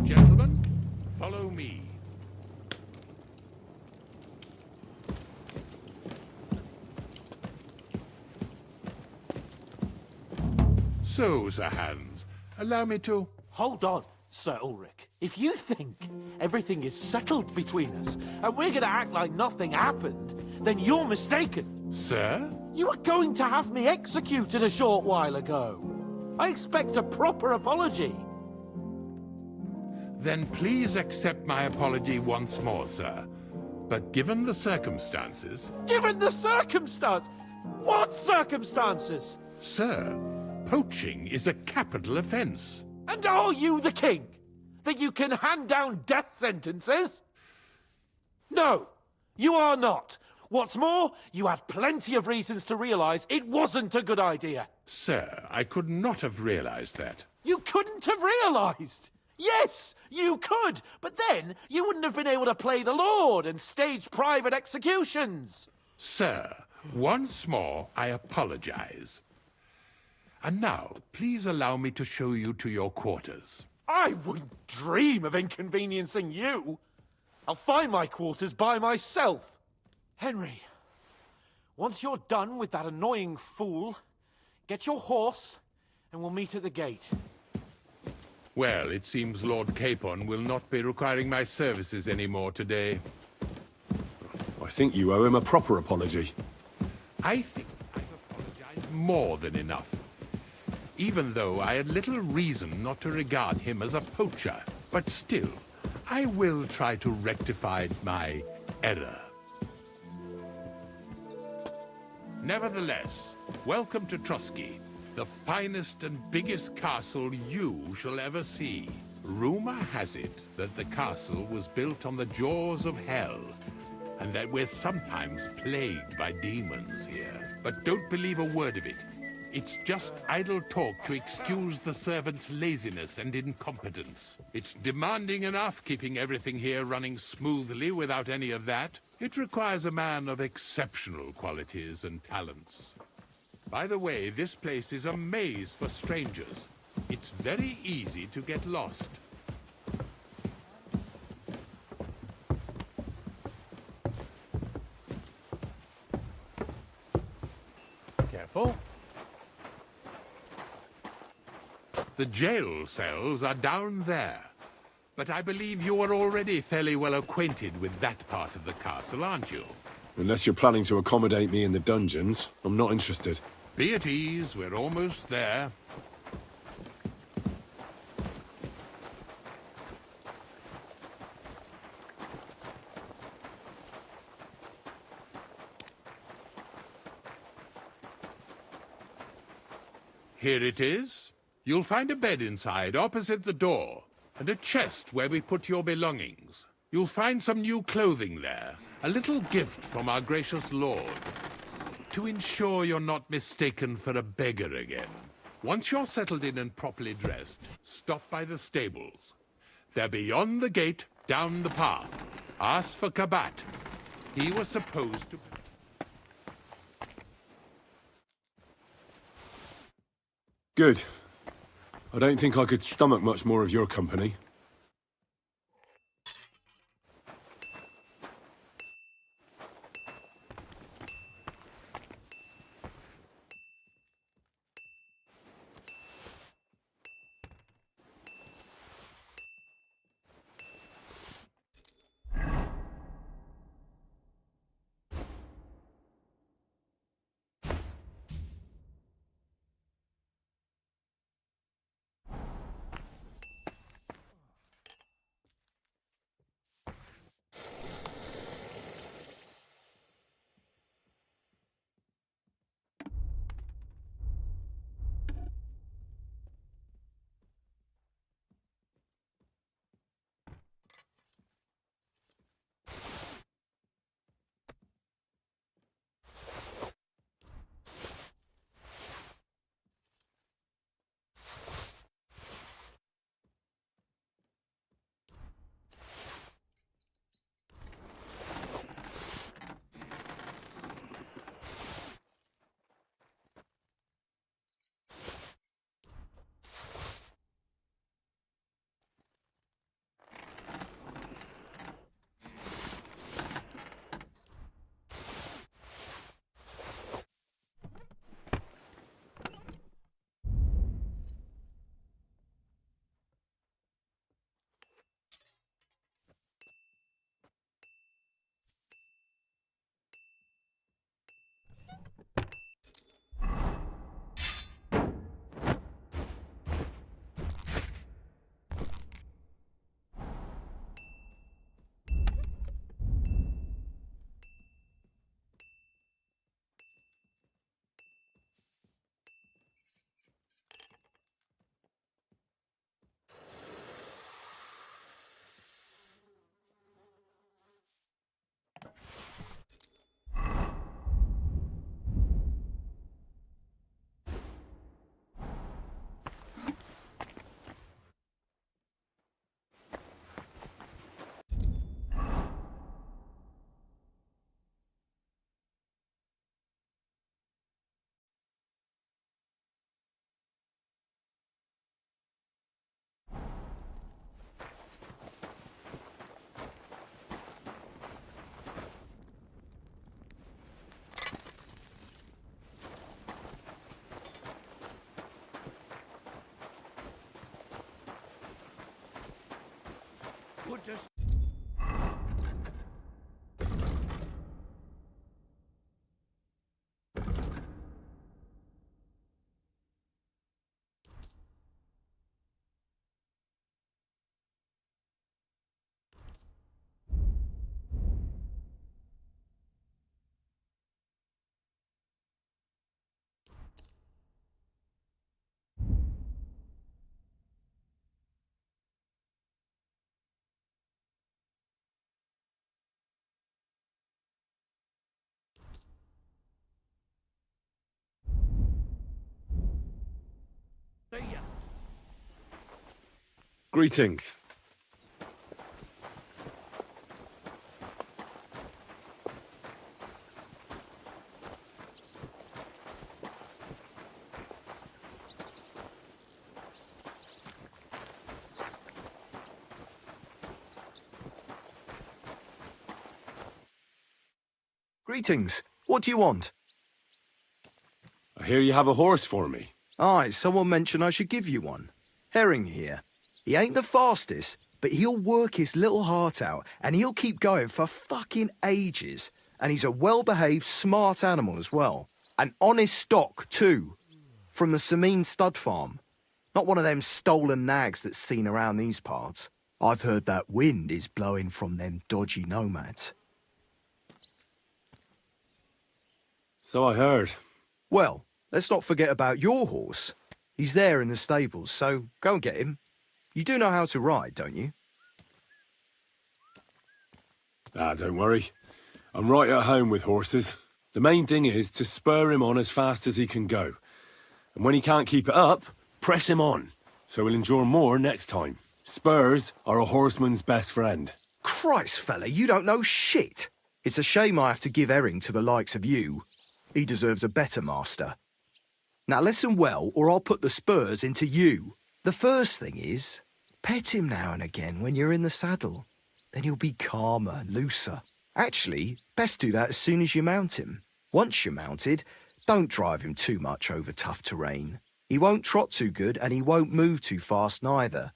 Gentlemen, follow me. So, Sir Hans, allow me to... Hold on, Sir Ulrich. If you think everything is settled between us, and we're gonna act like nothing happened, then you're mistaken. Sir? You were going to have me executed a short while ago. I expect a proper apology. Then please accept my apology once more, sir. But given the circumstances... Given the circumstance? What circumstances? Sir, poaching is a capital offense. And are you the king? That you can hand down death sentences? No, you are not. What's more, you had plenty of reasons to realize it wasn't a good idea. Sir, I could not have realized that. You couldn't have realized! Yes, you could, but then you wouldn't have been able to play the Lord and stage private executions. Sir, once more, I apologize. And now, please allow me to show you to your quarters. I wouldn't dream of inconveniencing you. I'll find my quarters by myself. Henry, once you're done with that annoying fool, get your horse and we'll meet at the gate. Well, it seems Lord Capon will not be requiring my services anymore today. I think you owe him a proper apology. I think I've apologized more than enough. Even though I had little reason not to regard him as a poacher. But still, I will try to rectify my error. Nevertheless, welcome to Trusky, the finest and biggest castle you shall ever see. Rumor has it that the castle was built on the jaws of hell, and that we're sometimes plagued by demons here. But don't believe a word of it. It's just idle talk to excuse the servants' laziness and incompetence. It's demanding enough keeping everything here running smoothly without any of that. It requires a man of exceptional qualities and talents. By the way, this place is a maze for strangers. It's very easy to get lost. Careful. The jail cells are down there. But I believe you are already fairly well acquainted with that part of the castle, aren't you? Unless you're planning to accommodate me in the dungeons, I'm not interested. Be at ease, we're almost there. Here it is. You'll find a bed inside, opposite the door, and a chest where we put your belongings. You'll find some new clothing there, a little gift from our gracious lord, to ensure you're not mistaken for a beggar again. Once you're settled in and properly dressed, stop by the stables. They're beyond the gate, down the path. Ask for Kabat. He was supposed to... Good. I don't think I could stomach much more of your company. put to... See ya. Greetings. Greetings. What do you want? I hear you have a horse for me. Aye, someone mentioned I should give you one. Herring here. He ain't the fastest, but he'll work his little heart out, and he'll keep going for fucking ages. And he's a well-behaved, smart animal as well. An honest stock, too. From the Sameen stud farm. Not one of them stolen nags that's seen around these parts. I've heard that wind is blowing from them dodgy nomads. So I heard. Well, let's not forget about your horse. He's there in the stables, so go and get him. You do know how to ride, don't you? Ah, don't worry. I'm right at home with horses. The main thing is to spur him on as fast as he can go. And when he can't keep it up, press him on, so he'll endure more next time. Spurs are a horseman's best friend. Christ, fella, you don't know shit. It's a shame I have to give Herring to the likes of you. He deserves a better master. Now listen well, or I'll put the spurs into you. The first thing is, pet him now and again when you're in the saddle. Then he'll be calmer, looser. Actually, best do that as soon as you mount him. Once you're mounted, don't drive him too much over tough terrain. He won't trot too good and he won't move too fast neither.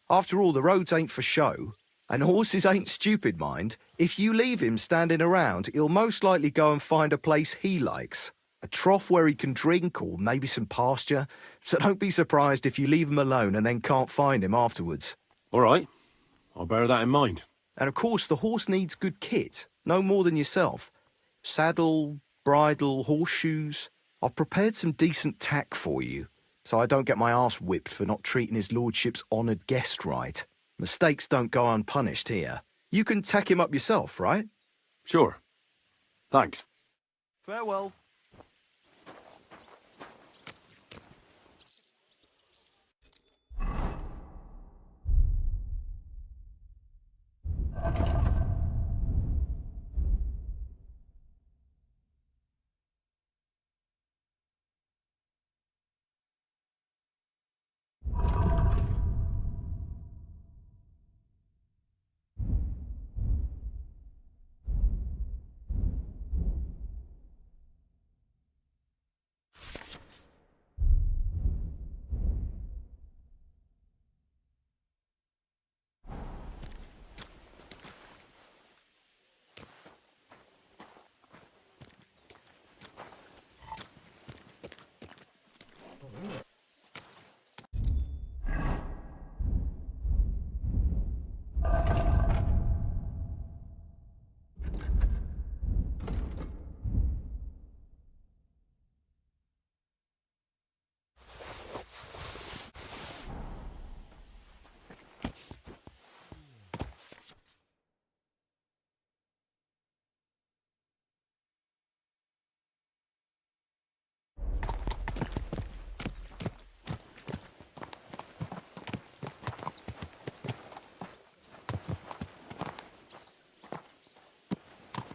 After all, the roads ain't for show. And horses ain't stupid, mind. If you leave him standing around, he'll most likely go and find a place he likes. A trough where he can drink or maybe some pasture. So don't be surprised if you leave him alone and then can't find him afterwards. All right, I'll bear that in mind. And of course, the horse needs good kit, no more than yourself. Saddle, bridle, horseshoes. I've prepared some decent tack for you, so I don't get my arse whipped for not treating his lordship's honoured guest right. Mistakes don't go unpunished here. You can tack him up yourself, right? Sure. Thanks. Farewell.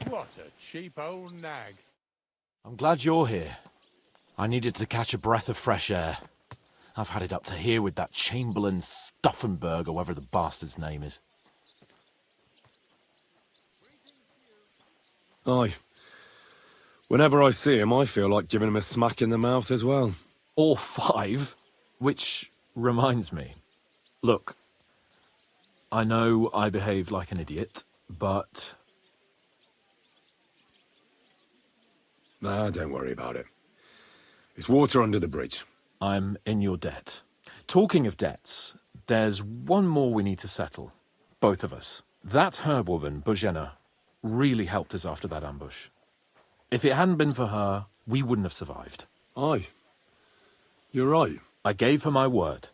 What a cheap old nag. I'm glad you're here. I needed to catch a breath of fresh air. I've had it up to here with that Chamberlain Stuffenberg, or whatever the bastard's name is. Aye. Whenever I see him, I feel like giving him a smack in the mouth as well. Or 5, which reminds me. Look, I know I behaved like an idiot, but... Nah, don't worry about it. It's water under the bridge. I'm in your debt. Talking of debts, there's one more we need to settle. Both of us. That herbwoman, Bojena, really helped us after that ambush. If it hadn't been for her, we wouldn't have survived. Aye. You're right. I gave her my word.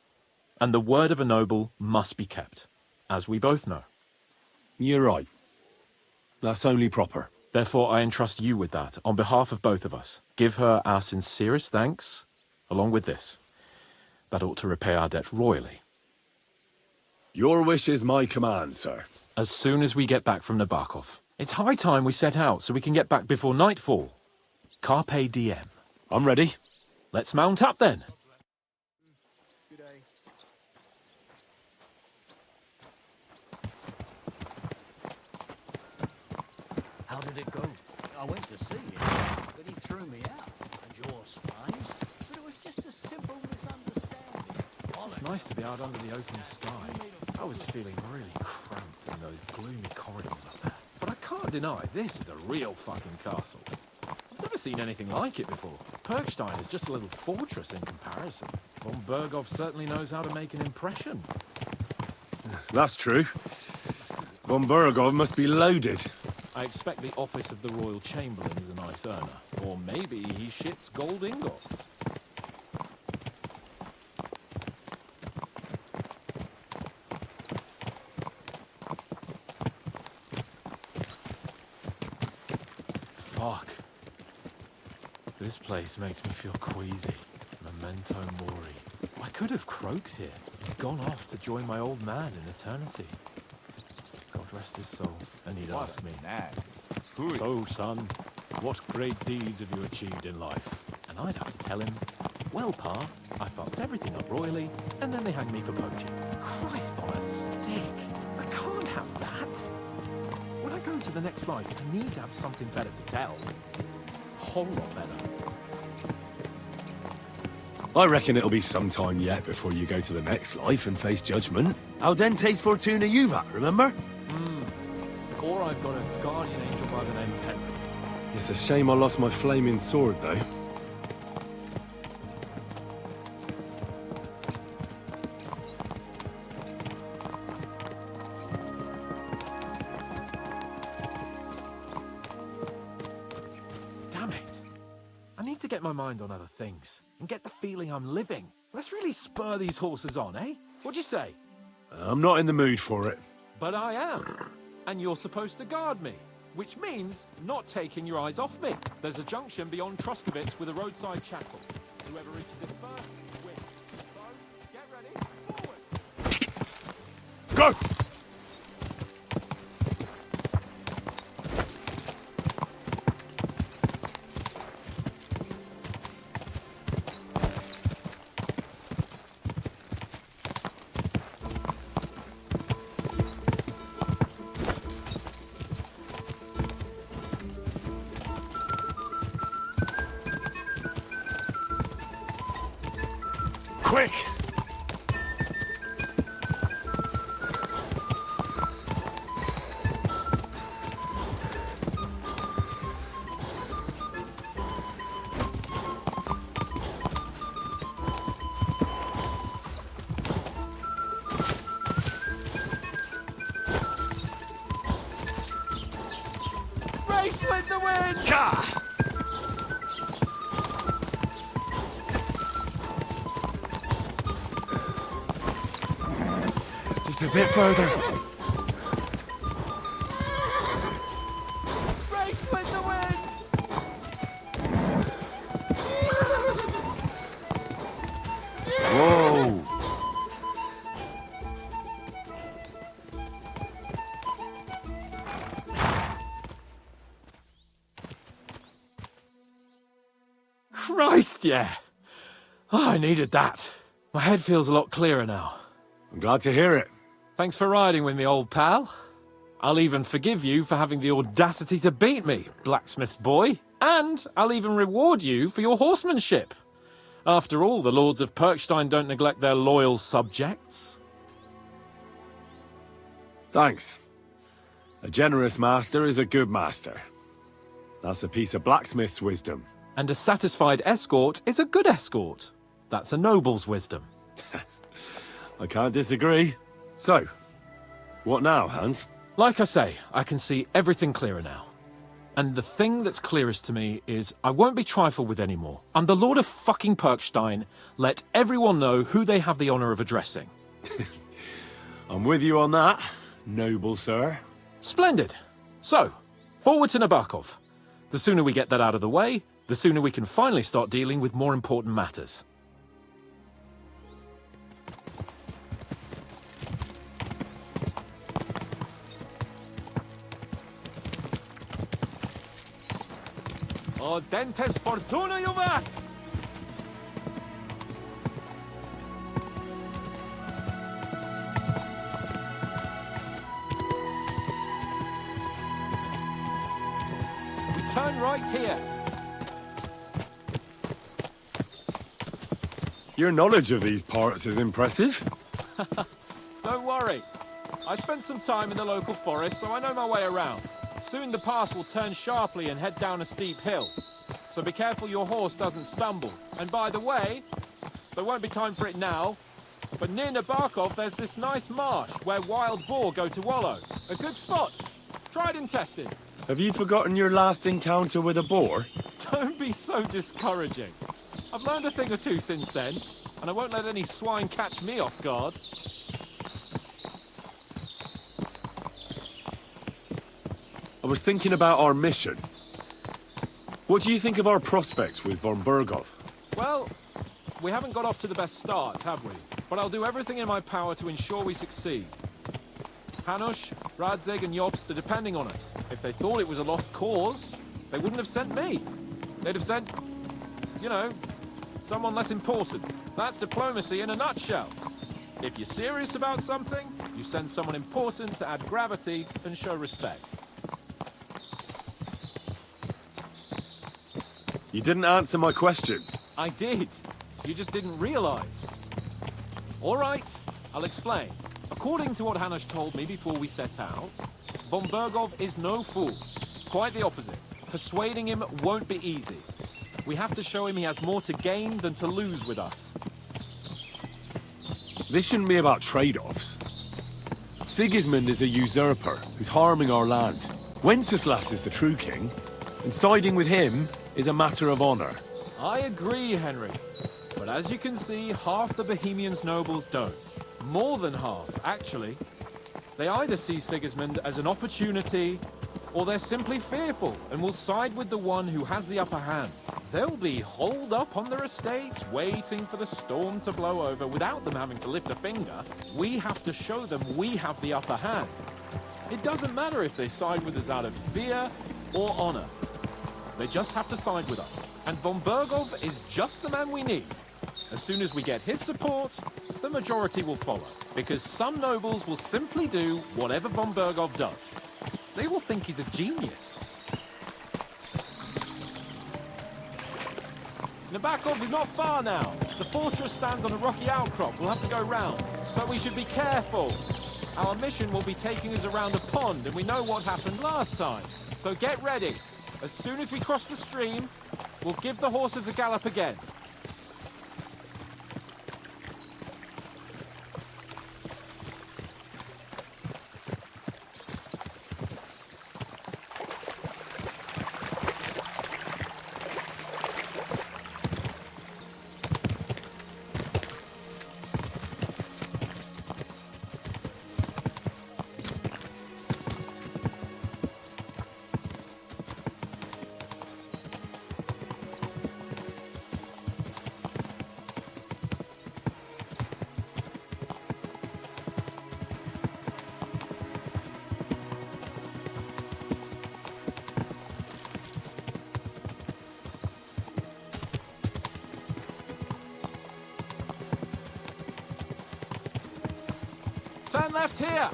And the word of a noble must be kept, as we both know. You're right. That's only proper. Therefore, I entrust you with that, on behalf of both of us. Give her our sincerest thanks, along with this. That ought to repay our debt royally. Your wish is my command, sir. As soon as we get back from Nabokov. It's high time we set out so we can get back before nightfall. Carpe diem. I'm ready. Let's mount up then. How did it go? I went to see him, but he threw me out. And you're surprised? But it was just a simple misunderstanding. It's nice to be out under the open sky. I was feeling really cramped in those gloomy corridors up there. But I can't deny, this is a real fucking castle. I've never seen anything like it before. Perkstein is just a little fortress in comparison. Von Berghoff certainly knows how to make an impression. That's true. Von Berghoff must be loaded. I expect the office of the Royal Chamberlain is a nice earner. Or maybe he shits gold ingots. Fuck. This place makes me feel queasy. Memento mori. I could have croaked here. Gone off to join my old man in eternity. God rest his soul. And he'd ask me, "So, son, what great deeds have you achieved in life?" And I'd have to tell him, "Well, Pa, I fucked everything up royally, and then they hanged me for poaching." Christ on a stick. I can't have that. When I go to the next life, I need to have something better to tell. A whole lot better. I reckon it'll be some time yet before you go to the next life and face judgment. Al dente's fortuna juvat, remember? Or I've got a guardian angel by the name of Henry. It's a shame I lost my flaming sword, though. Damn it. I need to get my mind on other things and get the feeling I'm living. Let's really spur these horses on, eh? What'd you say? I'm not in the mood for it. But I am. And you're supposed to guard me. Which means not taking your eyes off me. There's a junction beyond Truskovitz with a roadside chapel. Whoever reaches it first wins. So, get ready, forward! Go! Quick! Race with the wind! Gah! Just a bit further. Race with the wind! Whoa! Christ, yeah. Oh, I needed that. My head feels a lot clearer now. I'm glad to hear it. Thanks for riding with me, old pal. I'll even forgive you for having the audacity to beat me, blacksmith's boy. And I'll even reward you for your horsemanship. After all, the lords of Perkstein don't neglect their loyal subjects. Thanks. A generous master is a good master. That's a piece of blacksmith's wisdom. And a satisfied escort is a good escort. That's a noble's wisdom. I can't disagree. So, what now, Hans? Like I say, I can see everything clearer now. And the thing that's clearest to me is I won't be trifled with anymore. I'm the Lord of fucking Perkstein. Let everyone know who they have the honor of addressing. I'm with you on that, noble sir. Splendid. So, forward to Nabokov. The sooner we get that out of the way, the sooner we can finally start dealing with more important matters. O dentes fortuna juvat! We turn right here. Your knowledge of these parts is impressive. Don't worry. I spent some time in the local forest, so I know my way around. Soon the path will turn sharply and head down a steep hill. So be careful your horse doesn't stumble. And by the way, there won't be time for it now, but near Nabokov there's this nice marsh where wild boar go to wallow. A good spot. Tried and tested. Have you forgotten your last encounter with a boar? Don't be so discouraging. I've learned a thing or two since then, and I won't let any swine catch me off guard. I was thinking about our mission. What do you think of our prospects with von Bergov? Well, we haven't got off to the best start, have we? But I'll do everything in my power to ensure we succeed. Hanush, Radzig and Jobst are depending on us. If they thought it was a lost cause, they wouldn't have sent me. They'd have sent, you know, someone less important. That's diplomacy in a nutshell. If you're serious about something, you send someone important to add gravity and show respect. You didn't answer my question. I did. You just didn't realize. All right, I'll explain. According to what Hanush told me before we set out, von Bergov is no fool. Quite the opposite. Persuading him won't be easy. We have to show him he has more to gain than to lose with us. This shouldn't be about trade-offs. Sigismund is a usurper who's harming our land. Wenceslas is the true king, and siding with him is a matter of honor. I agree, Henry. But as you can see, half the Bohemians' nobles don't. More than half, actually. They either see Sigismund as an opportunity, or they're simply fearful and will side with the one who has the upper hand. They'll be holed up on their estates, waiting for the storm to blow over without them having to lift a finger. We have to show them we have the upper hand. It doesn't matter if they side with us out of fear or honor. They just have to side with us. And von Bergov is just the man we need. As soon as we get his support, the majority will follow. Because some nobles will simply do whatever von Bergov does. They will think he's a genius. Nabokov is not far now. The fortress stands on a rocky outcrop. We'll have to go round. So we should be careful. Our mission will be taking us around a pond, and we know what happened last time. So get ready. As soon as we cross the stream, we'll give the horses a gallop again. Turn left here.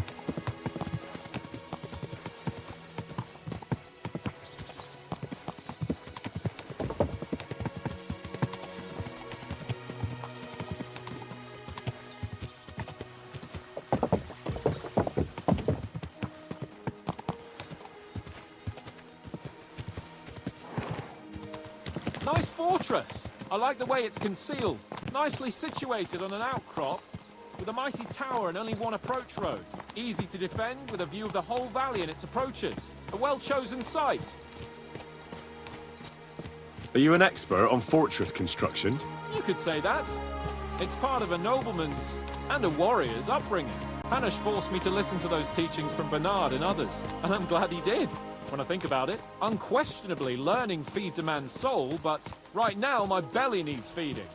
fortress. I like the way it's concealed. Nicely situated on an outcrop, with a mighty tower and only one approach road. Easy to defend, with a view of the whole valley and its approaches. A well-chosen site. Are you an expert on fortress construction? You could say that. It's part of a nobleman's and a warrior's upbringing. Hanush forced me to listen to those teachings from Bernard and others, and I'm glad he did. When I think about it, unquestionably learning feeds a man's soul, but right now my belly needs feeding.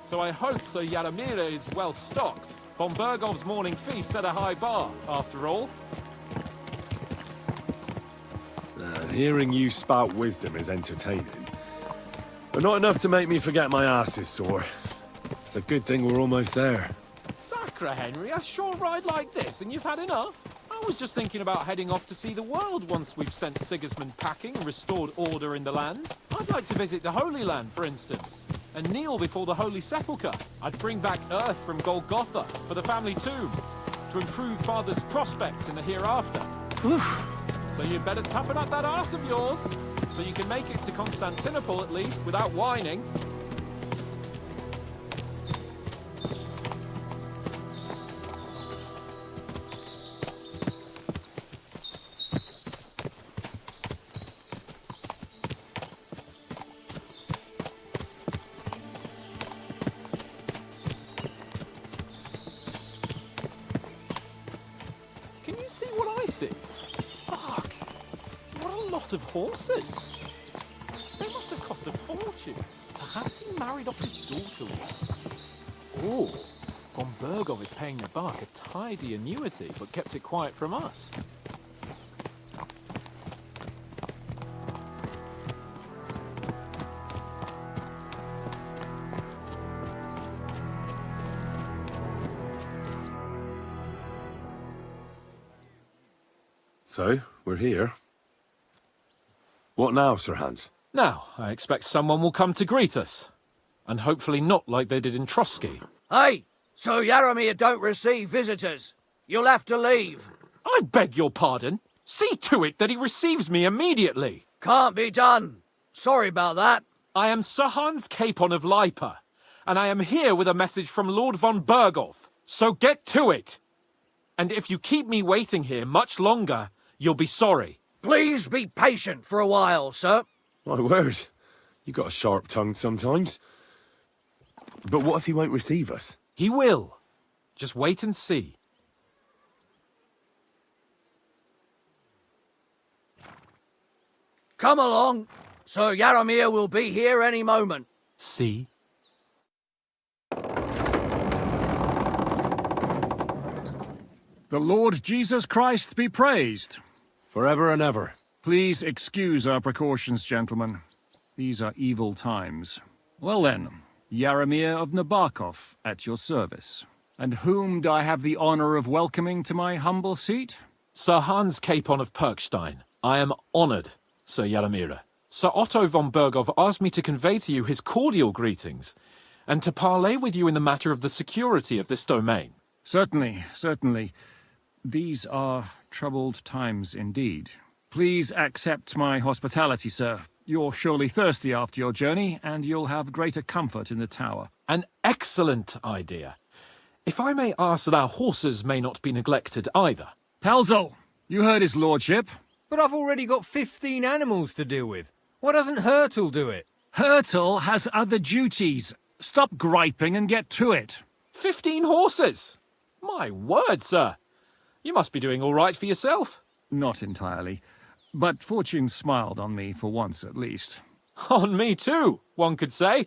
So I hope Sir Yaramira is well stocked. Von Bergov's morning feast set a high bar, after all. Hearing you spout wisdom is entertaining, but not enough to make me forget my ass is sore. It's a good thing we're almost there. Sacre, Henry, a short ride like this and you've had enough? I was just thinking about heading off to see the world once we've sent Sigismund packing and restored order in the land. I'd like to visit the Holy Land, for instance, and kneel before the Holy Sepulchre. I'd bring back earth from Golgotha for the family tomb, to improve Father's prospects in the hereafter. Oof. So you'd better toughen up that arse of yours, so you can make it to Constantinople at least, without whining. Can you see what I see? Fuck! What a lot of horses! They must have cost a fortune. Perhaps he married off his daughter with. Oh, von Bergov is paying the Bach a tidy annuity, but kept it quiet from us. So, we're here. What now, Sir Hans? Now, I expect someone will come to greet us. And hopefully not like they did in Trotsky. Hey, so Yaramir don't receive visitors. You'll have to leave. I beg your pardon. See to it that he receives me immediately. Can't be done. Sorry about that. I am Sir Hans Capon of Lipa, and I am here with a message from Lord von Bergov. So get to it. And if you keep me waiting here much longer, you'll be sorry. Please be patient for a while, sir. My word, you got a sharp tongue sometimes. But what if he won't receive us? He will. Just wait and see. Come along. Sir Yaramir will be here any moment. See? The Lord Jesus Christ be praised. Forever and ever. Please excuse our precautions, gentlemen. These are evil times. Well then, Yaramir of Nabokov at your service. And whom do I have the honor of welcoming to my humble seat? Sir Hans Capon of Perkstein. I am honored, Sir Yaramira. Sir Otto von Bergov asked me to convey to you his cordial greetings, and to parley with you in the matter of the security of this domain. Certainly, certainly. These are troubled times indeed. Please accept my hospitality, sir. You're surely thirsty after your journey, and you'll have greater comfort in the tower. An excellent idea. If I may ask that our horses may not be neglected either. Pelzel, you heard his lordship. But I've already got 15 animals to deal with. Why doesn't Hurtle do it? Hurtle has other duties. Stop griping and get to it. 15 horses! My word, sir. You must be doing all right for yourself. Not entirely. But fortune smiled on me for once at least. On me too, one could say.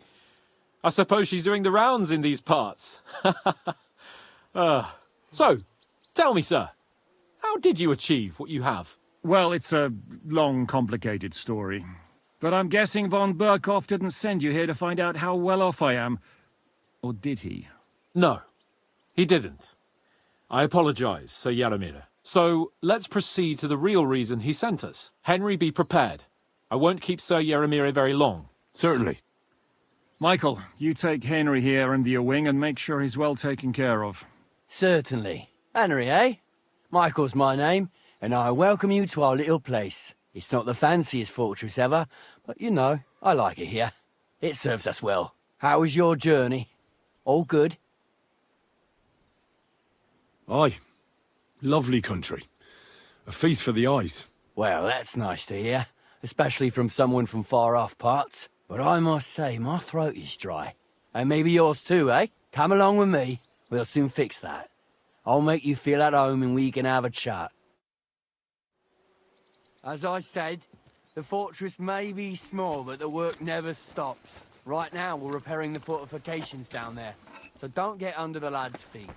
I suppose she's doing the rounds in these parts. So, tell me, sir, how did you achieve what you have? Well, it's a long, complicated story. But I'm guessing von Berkhoff didn't send you here to find out how well off I am. Or did he? No, he didn't. I apologize, Sir Yaramir. So, let's proceed to the real reason he sent us. Henry, be prepared. I won't keep Sir Yaramir very long. Certainly. Michael, you take Henry here under your wing and make sure he's well taken care of. Certainly. Henry, eh? Michael's my name, and I welcome you to our little place. It's not the fanciest fortress ever, but you know, I like it here. It serves us well. How was your journey? All good? Aye. Lovely country. A feast for the eyes. Well, that's nice to hear, especially from someone from far-off parts. But I must say, my throat is dry. And maybe yours too, eh? Come along with me. We'll soon fix that. I'll make you feel at home and we can have a chat. As I said, the fortress may be small, but the work never stops. Right now, we're repairing the fortifications down there, so don't get under the lad's feet.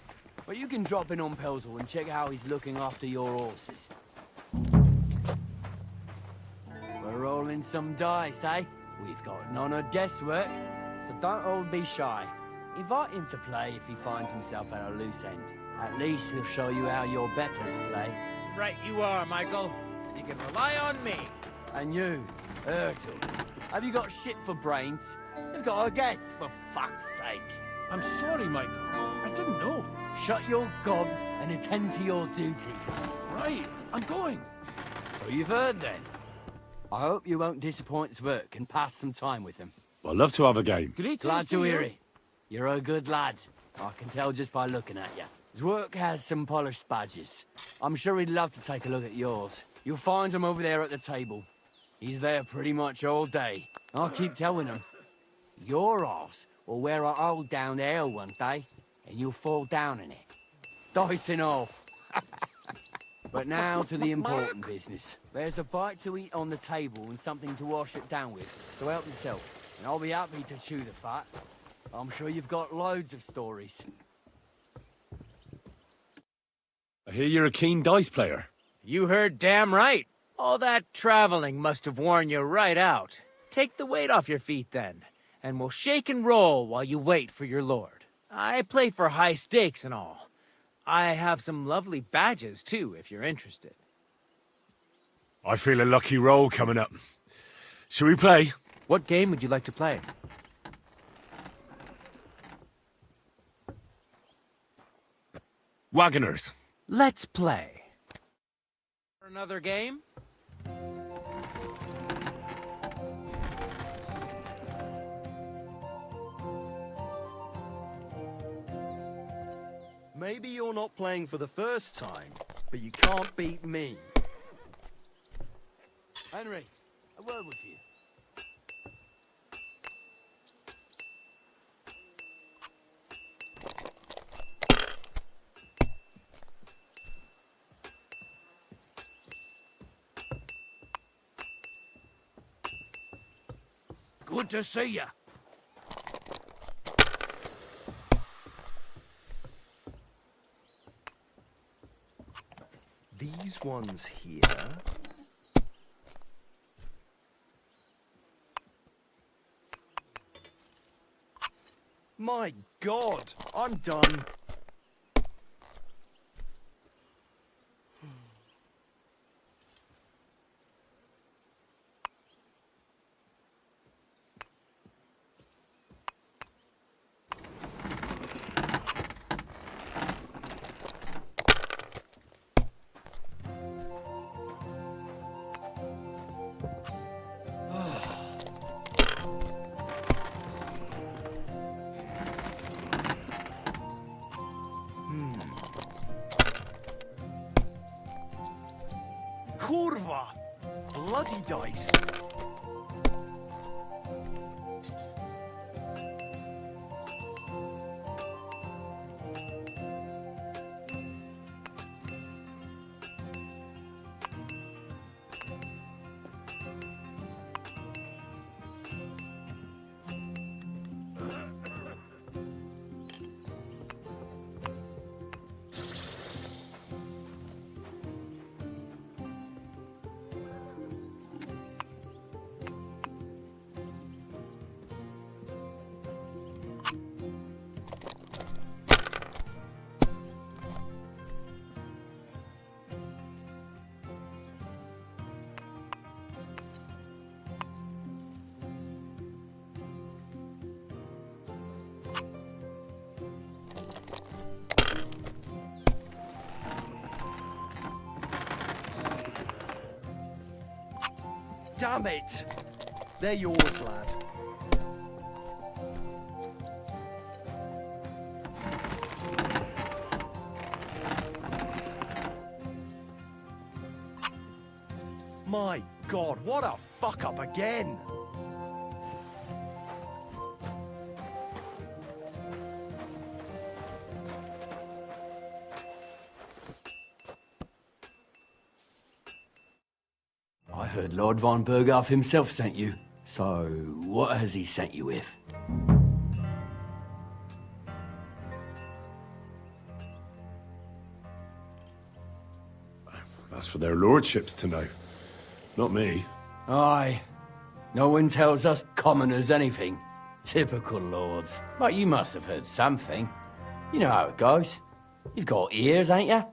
But you can drop in on Pelzel and check how he's looking after your horses. We're rolling some dice, eh? We've got none of guesswork, so don't all be shy. Invite him to play if he finds himself at a loose end. At least he'll show you how your betters play. Right you are, Michael. You can rely on me. And you, Ertul, have you got shit for brains? You've got a guess, for fuck's sake. I'm sorry, Michael. I didn't know. Shut your gob and attend to your duties. Right, I'm going. So you've heard then. I hope you won't disappoint Zwerk and pass some time with him. I'd love to have a game. Glad to hear it. You're a good lad. I can tell just by looking at you. Zwerk has some polished badges. I'm sure he'd love to take a look at yours. You'll find him over there at the table. He's there pretty much all day. I'll keep telling him. Your arse will wear a hole down there one day, and you'll fall down in it. Dice and all. But now to the important business. There's a bite to eat on the table and something to wash it down with, so help yourself. And I'll be happy to chew the fat. I'm sure you've got loads of stories. I hear you're a keen dice player. You heard damn right. All that traveling must have worn you right out. Take the weight off your feet then, and we'll shake and roll while you wait for your lord. I play for high stakes and all. I have some lovely badges too, if you're interested. I feel a lucky roll coming up. Shall we play? What game would you like to play? Wagoners. Let's play. Another game? Maybe you're not playing for the first time, but you can't beat me. Henry, a word with you. Good to see you. These ones here... My God, I'm done. Kurwa! Bloody dice. Damn it! They're yours, lad. My God, what a fuck up again! I heard Lord von Berghoff himself sent you. So, what has he sent you with? That's for their lordships to know. Not me. Aye. No one tells us commoners anything. Typical lords. But you must have heard something. You know how it goes. You've got ears, ain't you?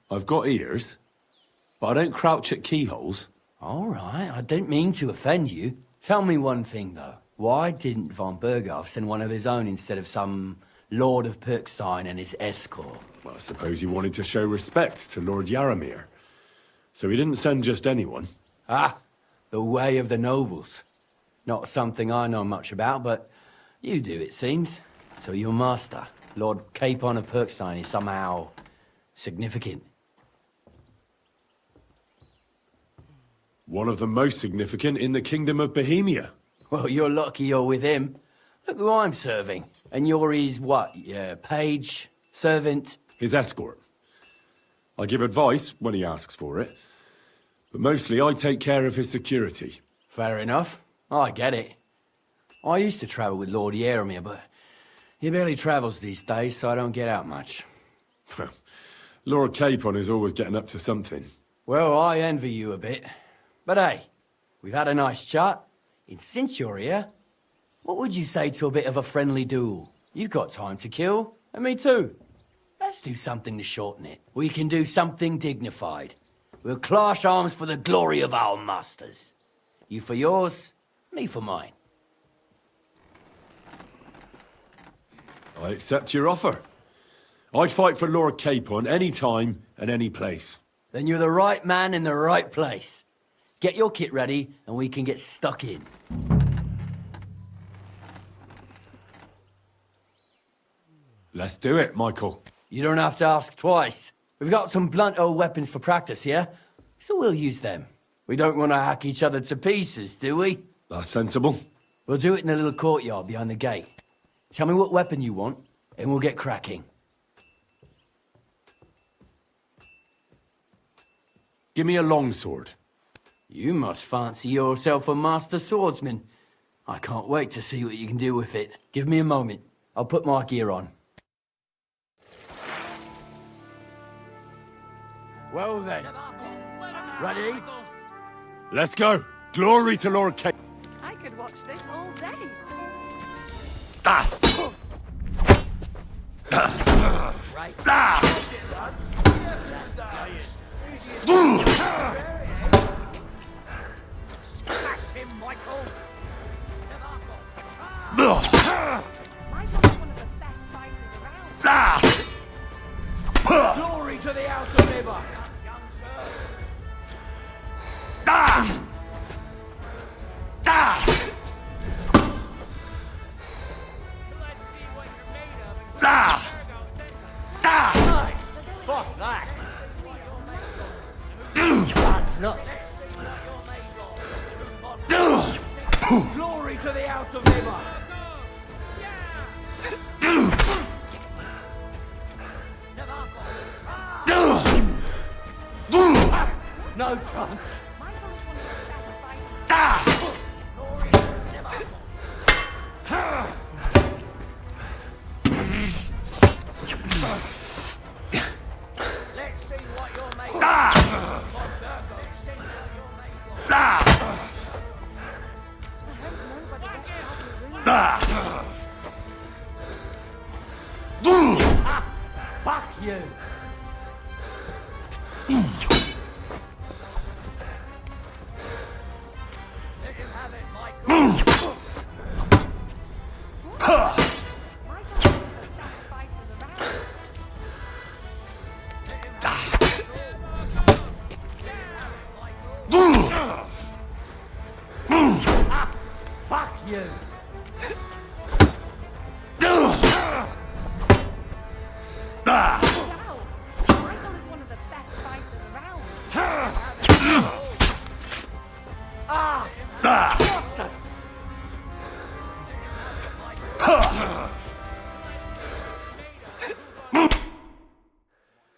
I've got ears, but I don't crouch at keyholes. All right, I didn't mean to offend you. Tell me one thing, though. Why didn't von Berghoff send one of his own instead of some Lord of Pirkstein and his escort? Well, I suppose he wanted to show respect to Lord Yaramir. So he didn't send just anyone. Ah, the way of the nobles. Not something I know much about, but you do, it seems. So your master, Lord Capon of Pirkstein, is somehow significant. One of the most significant in the Kingdom of Bohemia. Well, you're lucky you're with him. Look who I'm serving. And you're his, what, page, servant? His escort. I give advice when he asks for it, but mostly I take care of his security. Fair enough. I get it. I used to travel with Lord Yaramir, but he barely travels these days, so I don't get out much. Lord Capon is always getting up to something. Well, I envy you a bit. But hey, we've had a nice chat. And since you're here, what would you say to a bit of a friendly duel? You've got time to kill, and me too. Let's do something to shorten it. We can do something dignified. We'll clash arms for the glory of our masters. You for yours, me for mine. I accept your offer. I'd fight for Lord Capon any time and any place. Then you're the right man in the right place. Get your kit ready, and we can get stuck in. Let's do it, Michael. You don't have to ask twice. We've got some blunt old weapons for practice here, so we'll use them. We don't want to hack each other to pieces, do we? That's sensible. We'll do it in a little courtyard behind the gate. Tell me what weapon you want, and we'll get cracking. Give me a longsword. You must fancy yourself a master swordsman. I can't wait to see what you can do with it. Give me a moment. I'll put my gear on. Well then. Ready? Let's go. Glory to Lord Capon. I could watch this all day. Right. Smash him, Michael! Michael's one of the best fighters around. Glory to the outer river! Fuck that! No. Glory to the outer river! No chance! Michael's one of the best fighters. Let's see what you're made of. Let's see what you're made of. I hope nobody gets out the room. Fuck you! Let him have it, Michael. Michael's one of the best fighters around. Fuck you!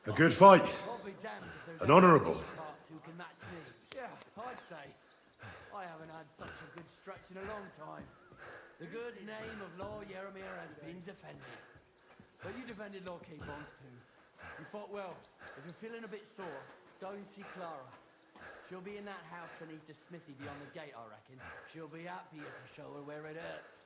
A good fight. An honourable. Who can match me? Yeah, I'd say. I haven't had such a good stretch in a long time. The good name of Lord Yaramir has been defended. But you defended Lord Capons too. You fought well. If you're feeling a bit sore, go and see Clara. She'll be in that house beneath the smithy beyond the gate, I reckon. She'll be happy if you show her where it hurts.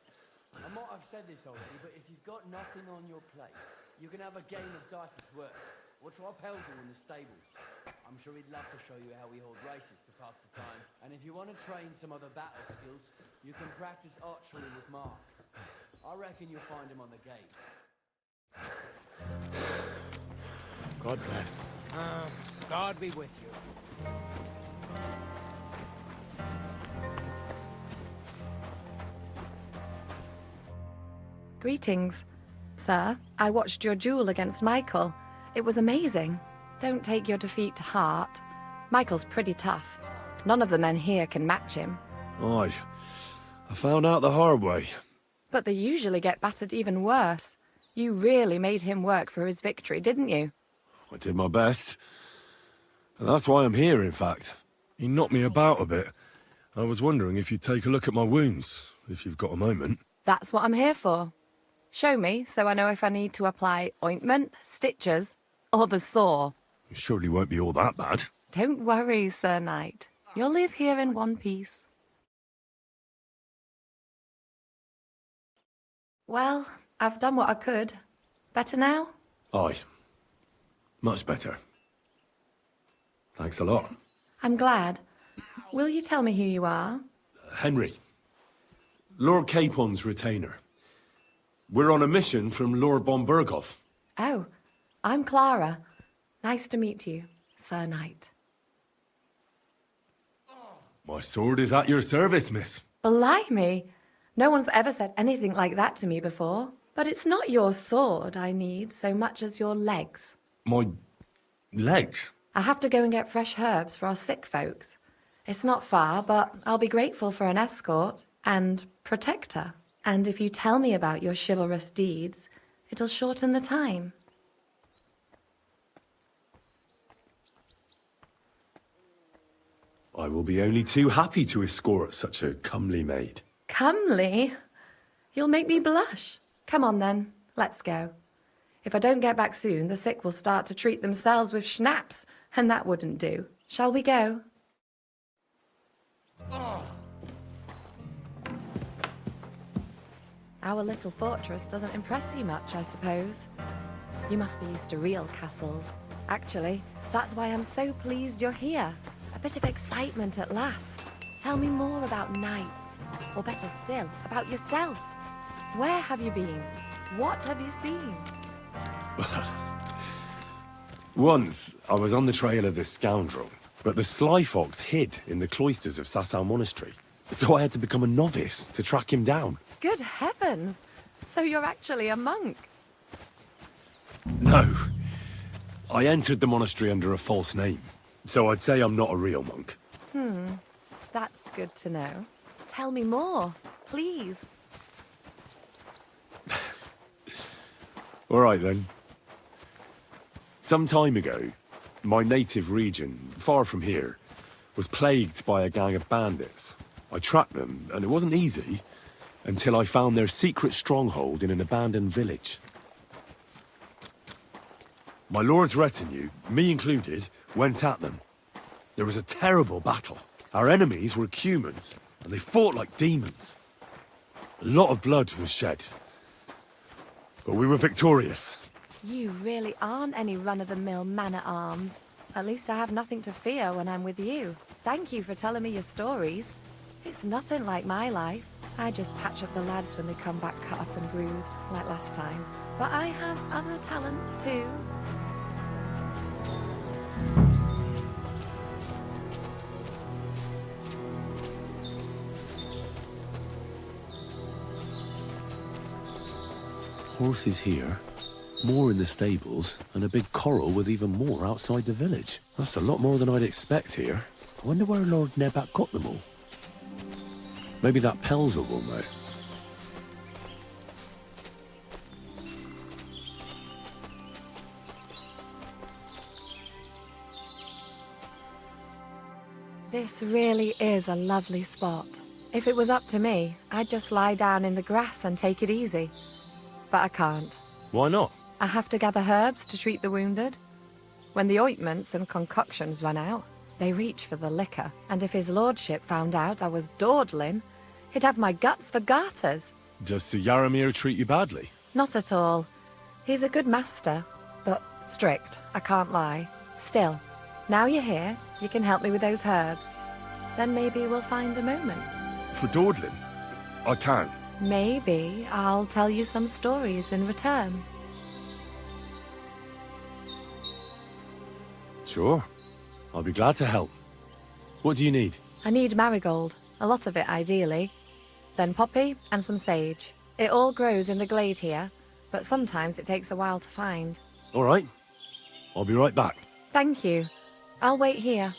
I might have said this already, but if you've got nothing on your plate, you can have a game of dice's work. Or try Pelzel in the stables. I'm sure he'd love to show you how we hold races to pass the time. And if you want to train some other battle skills, you can practice archery with Mark. I reckon you'll find him on the gate. God bless. God be with you. Greetings. Sir, I watched your duel against Michael. It was amazing. Don't take your defeat to heart. Michael's pretty tough. None of the men here can match him. Aye. I found out the hard way. But they usually get battered even worse. You really made him work for his victory, didn't you? I did my best. And that's why I'm here, in fact. He knocked me about a bit. I was wondering if you'd take a look at my wounds, if you've got a moment. That's what I'm here for. Show me so I know if I need to apply ointment, stitches, or the saw. It surely won't be all that bad. Don't worry, Sir Knight. You'll live here in one piece. Well, I've done what I could. Better now? Aye. Much better. Thanks a lot. I'm glad. Will you tell me who you are? Henry. Lord Capon's retainer. We're on a mission from Lord Bombergov. Oh, I'm Clara. Nice to meet you, Sir Knight. My sword is at your service, miss. Blimey! No one's ever said anything like that to me before. But it's not your sword I need so much as your legs. My legs? I have to go and get fresh herbs for our sick folks. It's not far, but I'll be grateful for an escort and protector. And if you tell me about your chivalrous deeds, it'll shorten the time. I will be only too happy to escort such a comely maid. Comely? You'll make me blush. Come on then, let's go. If I don't get back soon, the sick will start to treat themselves with schnapps, and that wouldn't do. Shall we go? Our little fortress doesn't impress you much, I suppose. You must be used to real castles. Actually, that's why I'm so pleased you're here. A bit of excitement at last. Tell me more about knights, or better still, about yourself. Where have you been? What have you seen? Once, I was on the trail of this scoundrel, but the sly fox hid in the cloisters of Sasau Monastery. So I had to become a novice to track him down. Good heavens! So you're actually a monk? No. I entered the monastery under a false name, so I'd say I'm not a real monk. That's good to know. Tell me more, please. All right, then. Some time ago, my native region, far from here, was plagued by a gang of bandits. I tracked them, and it wasn't easy, until I found their secret stronghold in an abandoned village. My lord's retinue, me included, went at them. There was a terrible battle. Our enemies were humans, and they fought like demons. A lot of blood was shed. But we were victorious. You really aren't any run-of-the-mill man-at-arms. At least I have nothing to fear when I'm with you. Thank you for telling me your stories. It's nothing like my life. I just patch up the lads when they come back cut up and bruised, like last time. But I have other talents too. Horses here, more in the stables, and a big corral with even more outside the village. That's a lot more than I'd expect here. I wonder where Lord Nebat got them all. Maybe that Pelzer will know. This really is a lovely spot. If it was up to me, I'd just lie down in the grass and take it easy. But I can't. Why not? I have to gather herbs to treat the wounded. When the ointments and concoctions run out, they reach for the liquor, and if his lordship found out I was dawdling, he'd have my guts for garters. Does Sir Yaramir treat you badly? Not at all. He's a good master, but strict, I can't lie. Still, now you're here, you can help me with those herbs. Then maybe we'll find a moment. For dawdling? I can't. Maybe I'll tell you some stories in return. Sure. I'll be glad to help. What do you need? I need marigold, a lot of it ideally. Then poppy and some sage. It all grows in the glade here, but sometimes it takes a while to find. All right. I'll be right back. Thank you. I'll wait here.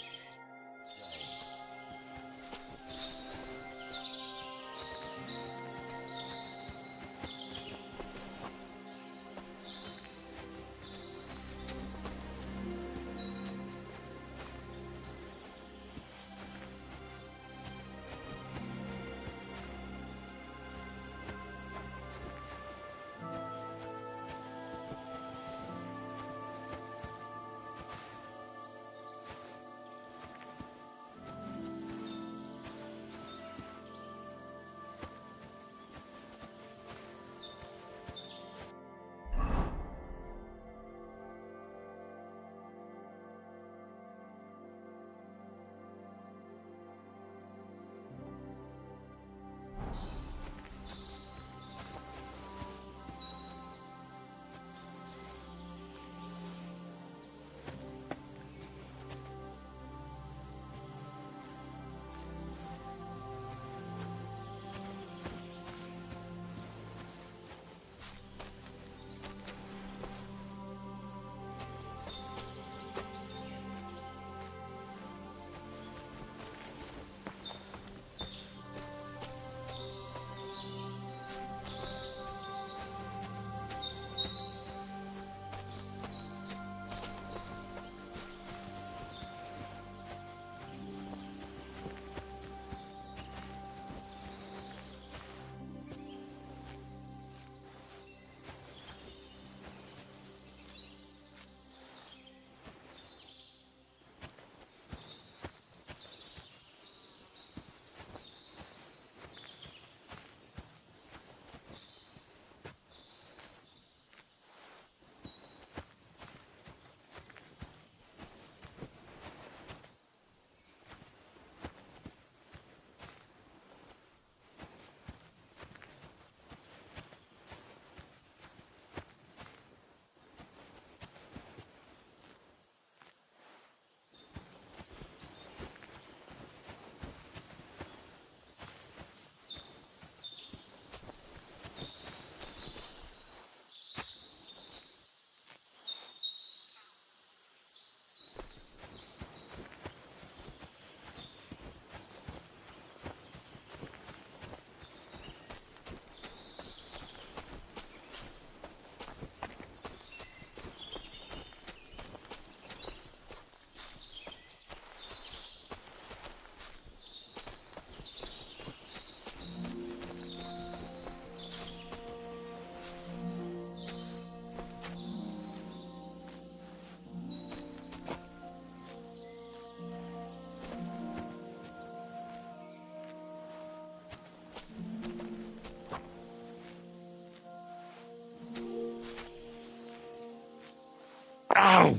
Ow!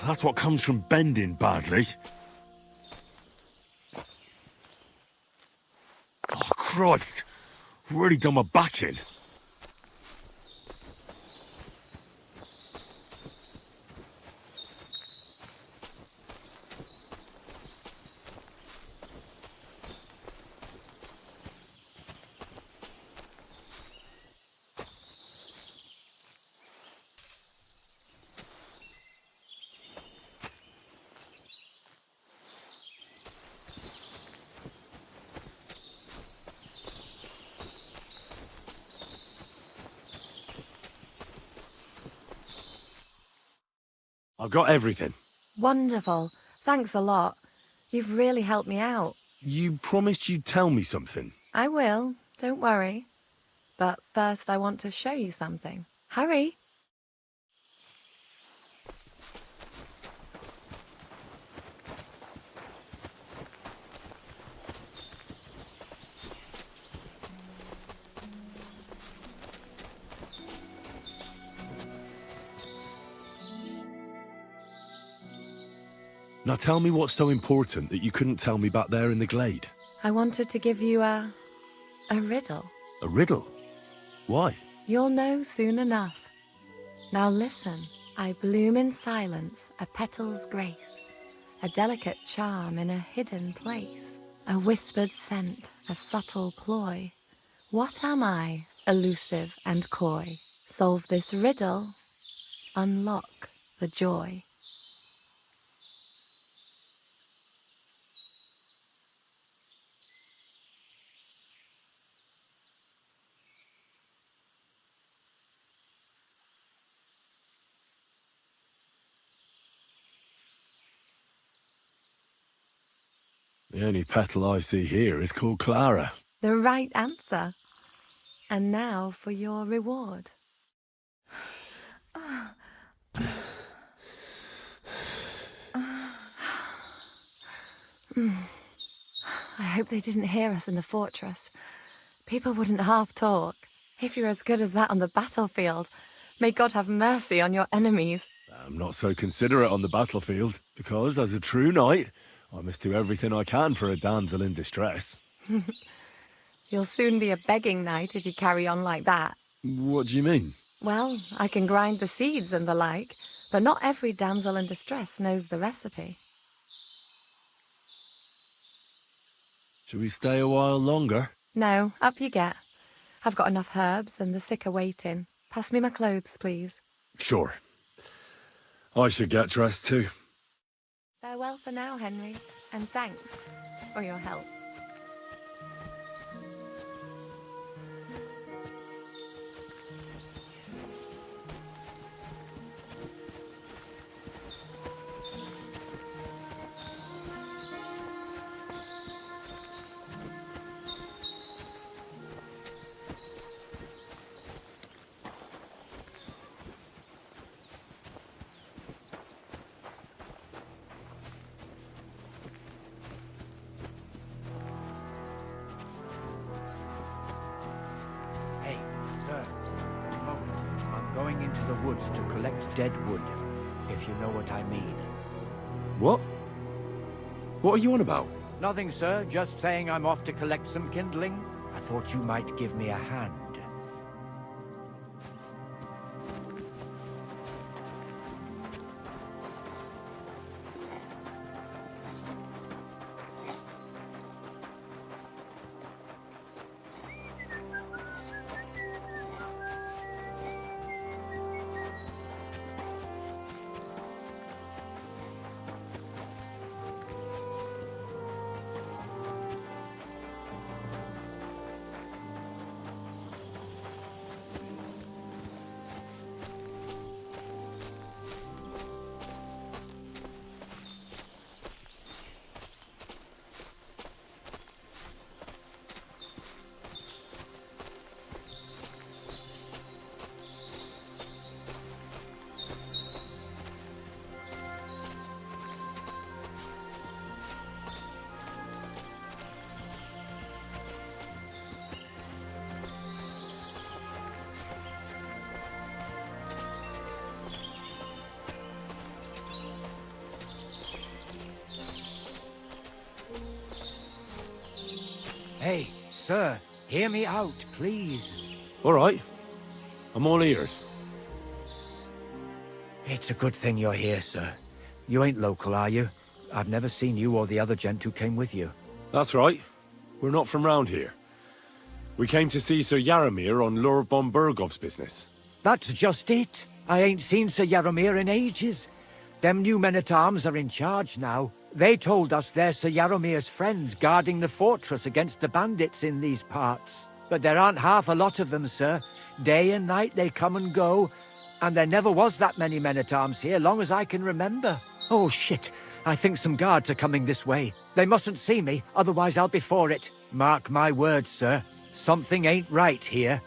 That's what comes from bending badly. Oh, Christ! Really done my back in. I've got everything. Wonderful. Thanks a lot. You've really helped me out. You promised you'd tell me something. I will, don't worry. But first I want to show you something. Hurry! Now tell me what's so important that you couldn't tell me back there in the glade. I wanted to give you a riddle. A riddle? Why? You'll know soon enough. Now listen. I bloom in silence, a petal's grace, a delicate charm in a hidden place, a whispered scent, a subtle ploy. What am I, elusive and coy? Solve this riddle, unlock the joy. The only petal I see here is called Clara. The right answer. And now for your reward. I hope they didn't hear us in the fortress. People wouldn't half talk. If you're as good as that on the battlefield, may God have mercy on your enemies. I'm not so considerate on the battlefield, because as a true knight, I must do everything I can for a damsel in distress. You'll soon be a begging knight if you carry on like that. What do you mean? Well, I can grind the seeds and the like, but not every damsel in distress knows the recipe. Shall we stay a while longer? No, up you get. I've got enough herbs and the sick are waiting. Pass me my clothes, please. Sure. I should get dressed too. Farewell for now, Henry, and thanks for your help. Hey, sir, a moment. I'm going into the woods to collect dead wood, if you know what I mean. What? What are you on about? Nothing, sir. Just saying I'm off to collect some kindling. I thought you might give me a hand. Hey, sir, hear me out, please. All right. I'm all ears. It's a good thing you're here, sir. You ain't local, are you? I've never seen you or the other gent who came with you. That's right. We're not from round here. We came to see Sir Yaramir on Lord von Bergov's business. That's just it. I ain't seen Sir Yaramir in ages. Them new men-at-arms are in charge now. They told us they're Sir Yaramir's friends guarding the fortress against the bandits in these parts. But there aren't half a lot of them, sir. Day and night they come and go. And there never was that many men-at-arms here, long as I can remember. Oh, shit. I think some guards are coming this way. They mustn't see me, otherwise I'll be for it. Mark my words, sir. Something ain't right here.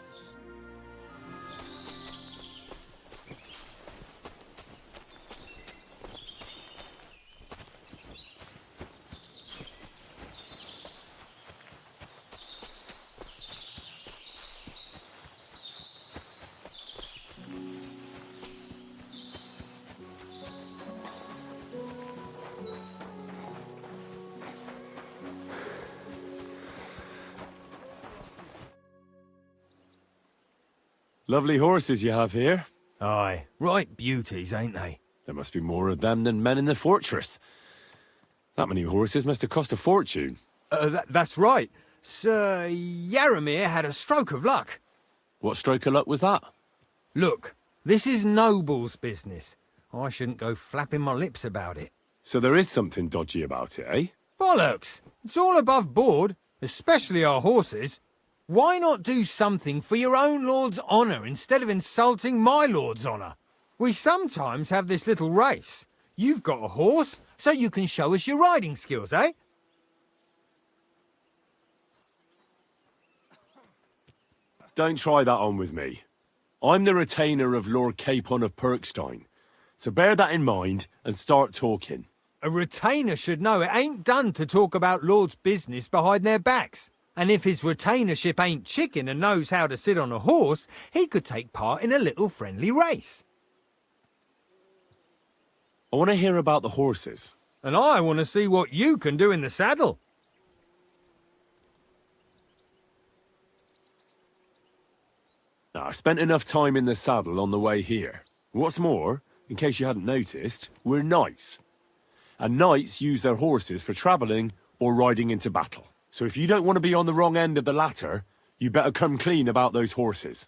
Lovely horses you have here. Aye, right beauties, ain't they? There must be more of them than men in the fortress. That many horses must have cost a fortune. That's right. Sir Yaramir had a stroke of luck. What stroke of luck was that? Look, this is Noble's business. I shouldn't go flapping my lips about it. So there is something dodgy about it, eh? Bollocks! It's all above board, especially our horses. Why not do something for your own lord's honour instead of insulting my lord's honour? We sometimes have this little race. You've got a horse, so you can show us your riding skills, eh? Don't try that on with me. I'm the retainer of Lord Capon of Perkstein. So bear that in mind and start talking. A retainer should know it ain't done to talk about lords' business behind their backs. And if his retainership ain't chicken and knows how to sit on a horse, he could take part in a little friendly race. I want to hear about the horses. And I want to see what you can do in the saddle. Now, I spent enough time in the saddle on the way here. What's more, in case you hadn't noticed, we're knights. And knights use their horses for travelling or riding into battle. So if you don't want to be on the wrong end of the latter, you better come clean about those horses.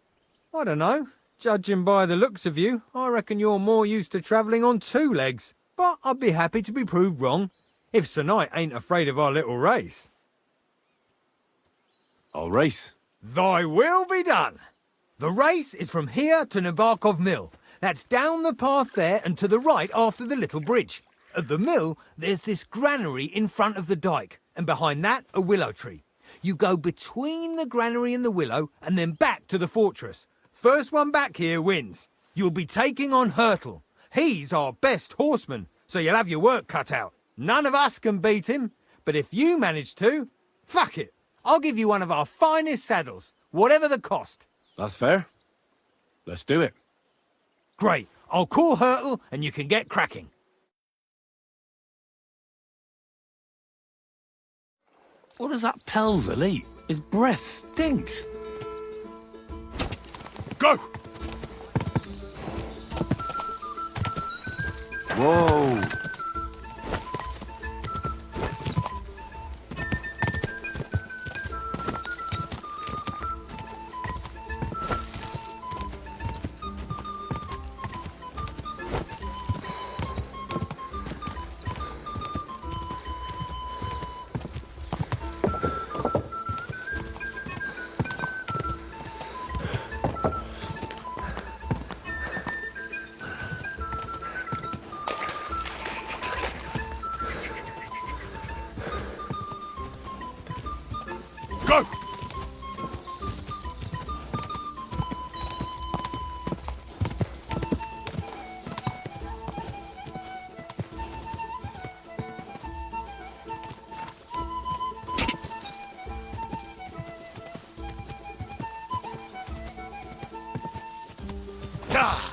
I don't know. Judging by the looks of you, I reckon you're more used to travelling on two legs. But I'd be happy to be proved wrong, if Sir Knight ain't afraid of our little race. I'll race. Thy will be done. The race is from here to Nabokov Mill. That's down the path there and to the right after the little bridge. At the mill, there's this granary in front of the dyke, and behind that, a willow tree. You go between the granary and the willow, and then back to the fortress. First one back here wins. You'll be taking on Hurtle. He's our best horseman, so you'll have your work cut out. None of us can beat him, but if you manage to, fuck it. I'll give you one of our finest saddles, whatever the cost. That's fair. Let's do it. Great. I'll call Hurtle, and you can get cracking. What does that Pelzel eat? His breath stinks. Go! Whoa! Go! Ah!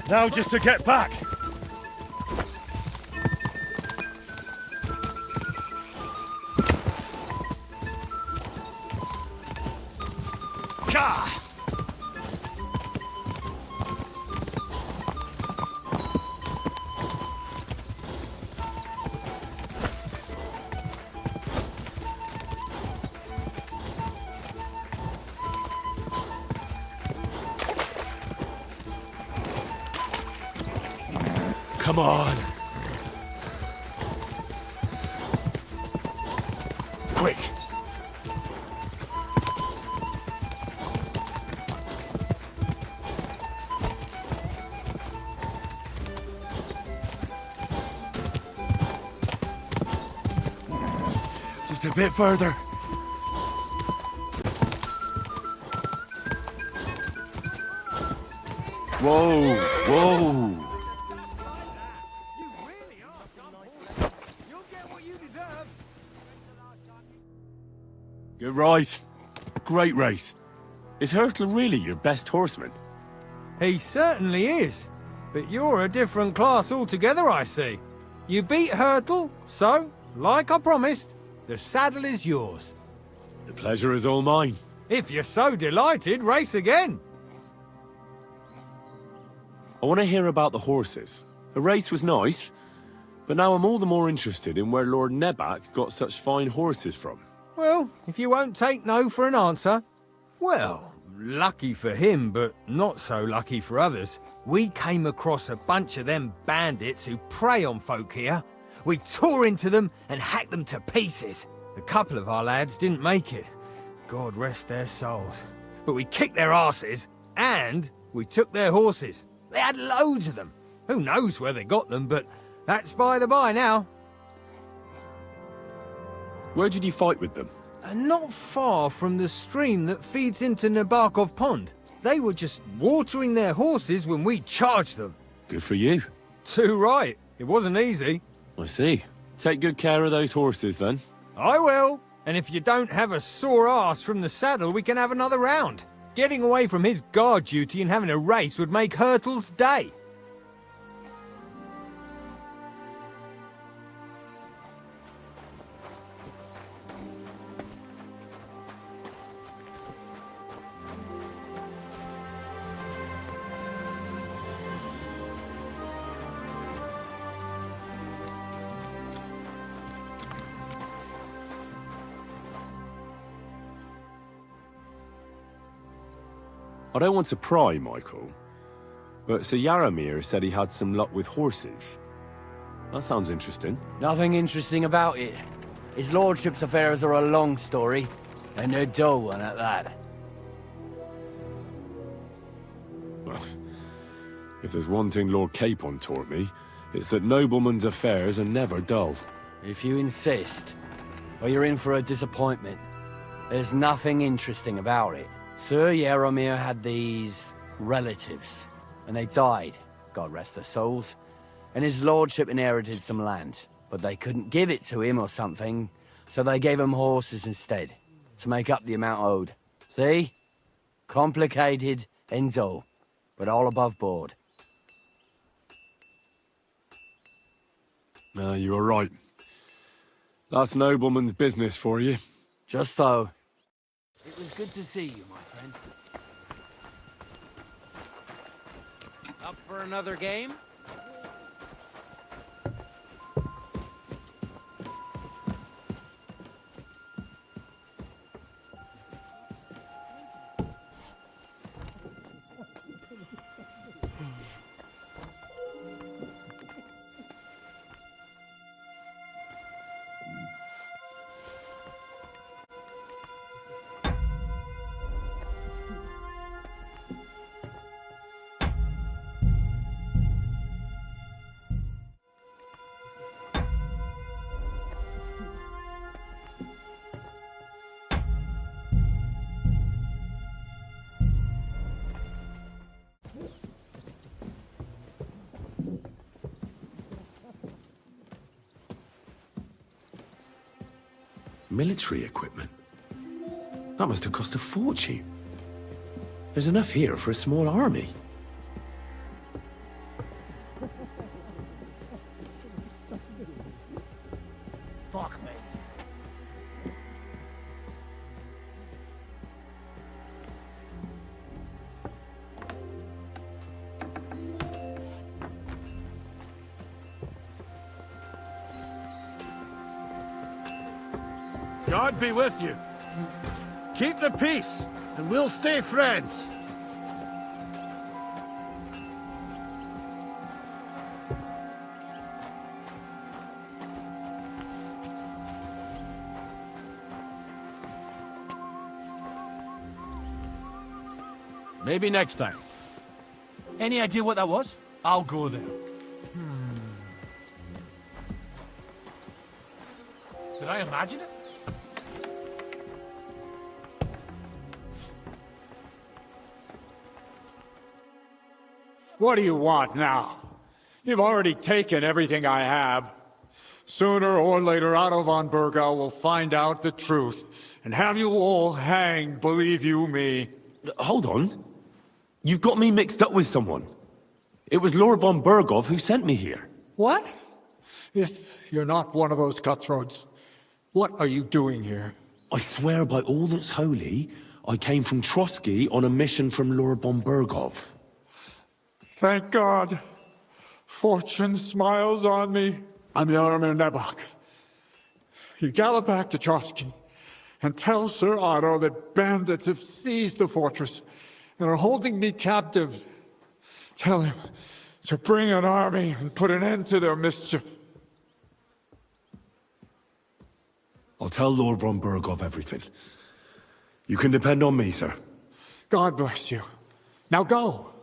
Now just to get back. Gah! Come on. Just a bit further. Whoa, whoa. Good right. Great race. Is Hurtle really your best horseman? He certainly is. But you're a different class altogether, I see. You beat Hurtle, so, like I promised, the saddle is yours. The pleasure is all mine. If you're so delighted, race again. I want to hear about the horses. The race was nice, but now I'm all the more interested in where Lord Nebak got such fine horses from. Well, if you won't take no for an answer, well, lucky for him, but not so lucky for others. We came across a bunch of them bandits who prey on folk here. We tore into them and hacked them to pieces. A couple of our lads didn't make it. God rest their souls. But we kicked their asses, and we took their horses. They had loads of them. Who knows where they got them, but that's by the by now. Where did you fight with them? Not far from the stream that feeds into Nabokov Pond. They were just watering their horses when we charged them. Good for you. Too right. It wasn't easy. I see. Take good care of those horses, then. I will. And if you don't have a sore ass from the saddle, we can have another round. Getting away from his guard duty and having a race would make Hurtle's day. I don't want to pry, Michael, but Sir Yaramir said he had some luck with horses. That sounds interesting. Nothing interesting about it. His lordship's affairs are a long story, and they're dull one at that. Well, if there's one thing Lord Capon taught me, it's that noblemen's affairs are never dull. If you insist, well, you're in for a disappointment. There's nothing interesting about it. Sir Yaromir had these relatives, and they died, God rest their souls, and his lordship inherited some land, but they couldn't give it to him or something, so they gave him horses instead, to make up the amount owed. See? Complicated and dull, but all above board. You are right. That's nobleman's business for you. Just so. It was good to see you, my friend. Up for another game? Military equipment? That must have cost a fortune. There's enough here for a small army. Fuck me. God be with you. Keep the peace, and we'll stay friends. Maybe next time. Any idea what that was? I'll go there. Did I imagine it? What do you want now? You've already taken everything I have. Sooner or later, Otto von Bergau will find out the truth and have you all hanged, believe you me. Hold on. You've got me mixed up with someone. It was Lord von Bergov who sent me here. What? If you're not one of those cutthroats, what are you doing here? I swear by all that's holy, I came from Trotsky on a mission from Lord von Bergov. Thank God. Fortune smiles on me. I'm Jaromir Nebok. You gallop back to Trotsky and tell Sir Otto that bandits have seized the fortress and are holding me captive. Tell him to bring an army and put an end to their mischief. I'll tell Lord von Bergov everything. You can depend on me, sir. God bless you. Now go.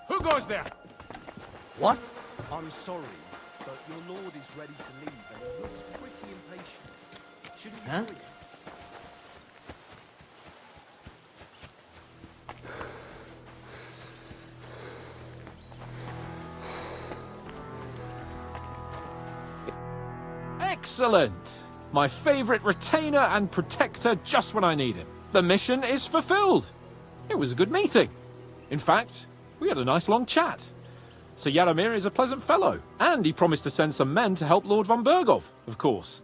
Who goes there? What? I'm sorry, but your lord is ready to leave and he looks pretty impatient. Shouldn't you hurry? Excellent! My favorite retainer and protector just when I need him. The mission is fulfilled. It was a good meeting. In fact, we had a nice long chat. Sir Jaromir is a pleasant fellow, and he promised to send some men to help Lord von Bergov, of course.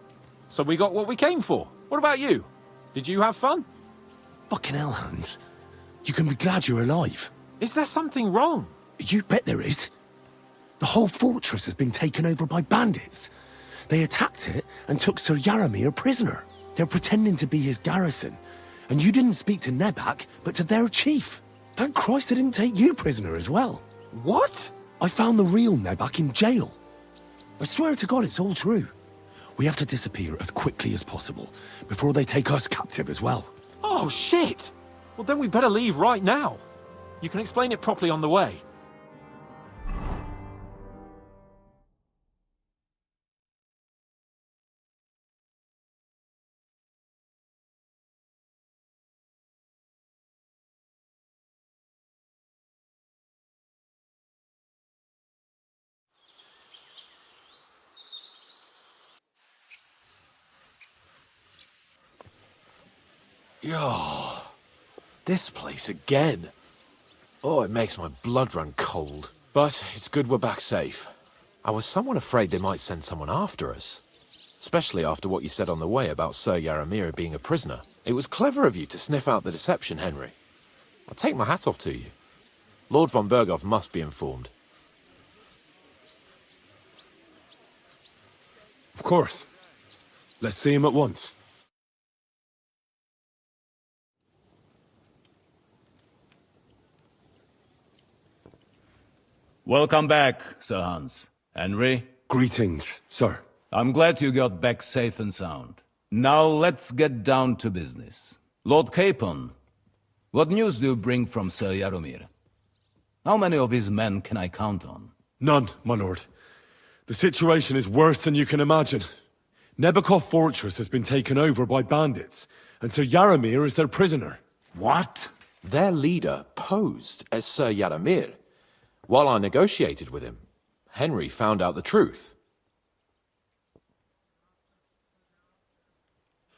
So we got what we came for. What about you? Did you have fun? Fucking hell, Hans. You can be glad you're alive. Is there something wrong? You bet there is. The whole fortress has been taken over by bandits. They attacked it and took Sir Jaromir prisoner. They're pretending to be his garrison. And you didn't speak to Nebak, but to their chief. Thank Christ they didn't take you prisoner as well. What? I found the real Nebak in jail. I swear to God it's all true. We have to disappear as quickly as possible, before they take us captive as well. Oh, shit! Well, then we better leave right now. You can explain it properly on the way. Yo, this place again. Oh, it makes my blood run cold. But it's good we're back safe. I was somewhat afraid they might send someone after us. Especially after what you said on the way about Sir Jaromir being a prisoner. It was clever of you to sniff out the deception, Henry. I'll take my hat off to you. Lord von Bergov must be informed. Of course. Let's see him at once. Welcome back, Sir Hans. Henry? Greetings, sir. I'm glad you got back safe and sound. Now let's get down to business. Lord Capon, what news do you bring from Sir Jaromir? How many of his men can I count on? None, my lord. The situation is worse than you can imagine. Nebakov Fortress has been taken over by bandits, and Sir Jaromir is their prisoner. What? Their leader posed as Sir Jaromir. While I negotiated with him, Henry found out the truth.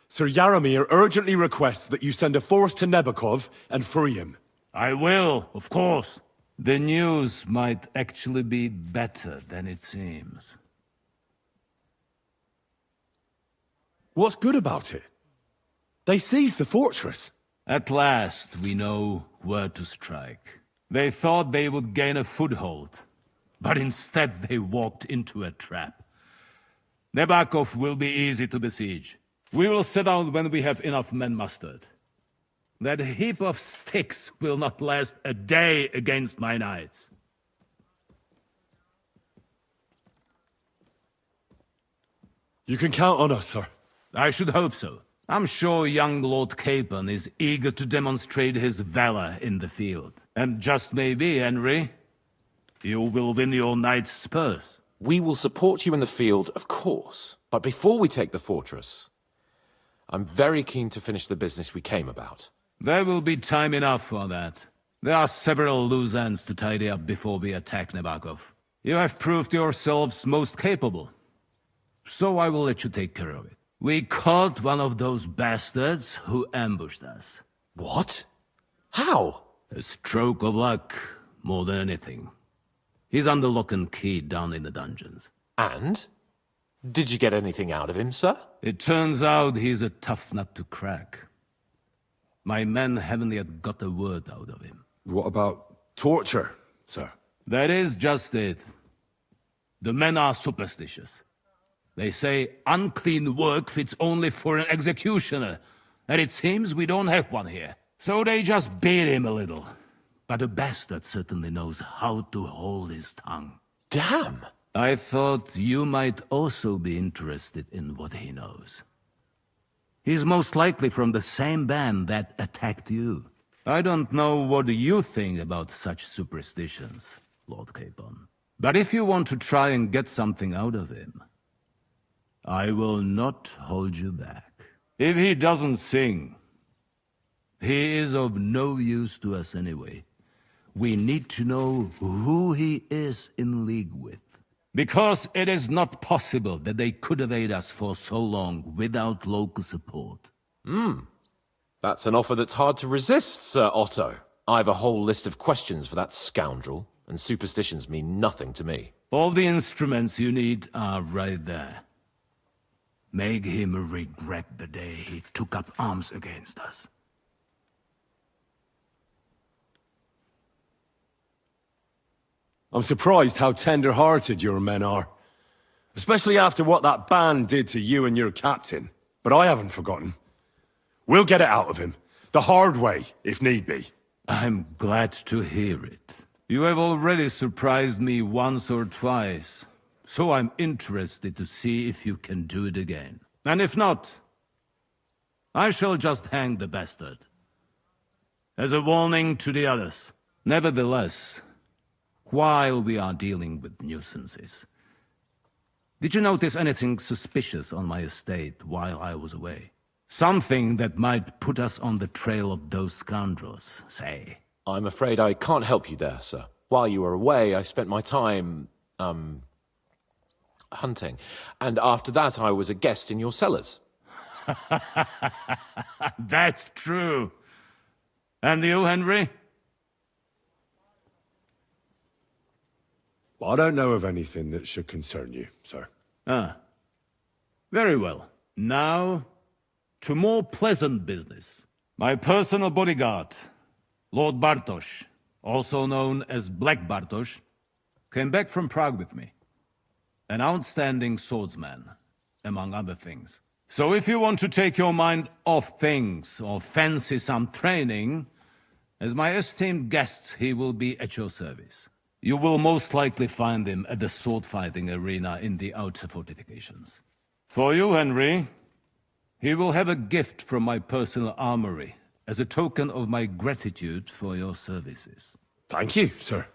Sir Jaromir urgently requests that you send a force to Nebakov and free him. I will, of course. The news might actually be better than it seems. What's good about it? They seized the fortress. At last, we know where to strike. They thought they would gain a foothold, but instead they walked into a trap. Nebakov will be easy to besiege. We will set out when we have enough men mustered. That heap of sticks will not last a day against my knights. You can count on us, sir. I should hope so. I'm sure young Lord Capon is eager to demonstrate his valor in the field. And just maybe, Henry, you will win your knight's spurs. We will support you in the field, of course. But before we take the fortress, I'm very keen to finish the business we came about. There will be time enough for that. There are several loose ends to tidy up before we attack Nabokov. You have proved yourselves most capable. So I will let you take care of it. We caught one of those bastards who ambushed us. What? How? A stroke of luck, more than anything. He's under lock and key down in the dungeons. And? Did you get anything out of him, sir? It turns out he's a tough nut to crack. My men haven't yet got a word out of him. What about torture, sir? That is just it. The men are superstitious. They say unclean work fits only for an executioner, and it seems we don't have one here. So they just beat him a little. But the bastard certainly knows how to hold his tongue. Damn! I thought you might also be interested in what he knows. He's most likely from the same band that attacked you. I don't know what you think about such superstitions, Lord Capon. But if you want to try and get something out of him, I will not hold you back. If he doesn't sing, he is of no use to us anyway. We need to know who he is in league with. Because it is not possible that they could evade us for so long without local support. That's an offer that's hard to resist, Sir Otto. I've a whole list of questions for that scoundrel, and superstitions mean nothing to me. All the instruments you need are right there. Make him regret the day he took up arms against us. I'm surprised how tender-hearted your men are. Especially after what that band did to you and your captain. But I haven't forgotten. We'll get it out of him. The hard way, if need be. I'm glad to hear it. You have already surprised me once or twice, so I'm interested to see if you can do it again. And if not, I shall just hang the bastard. As a warning to the others. Nevertheless, while we are dealing with nuisances, did you notice anything suspicious on my estate while I was away? Something that might put us on the trail of those scoundrels, say. I'm afraid I can't help you there, sir. While you were away, I spent my time, hunting. And after that, I was a guest in your cellars. That's true. And you, Henry? Well, I don't know of anything that should concern you, sir. Ah. Very well. Now, to more pleasant business. My personal bodyguard, Lord Bartosz, also known as Black Bartosz, came back from Prague with me. An outstanding swordsman, among other things. So if you want to take your mind off things or fancy some training, as my esteemed guest, he will be at your service. You will most likely find him at the sword-fighting arena in the outer fortifications. For you, Henry, he will have a gift from my personal armory as a token of my gratitude for your services. Thank you, sir.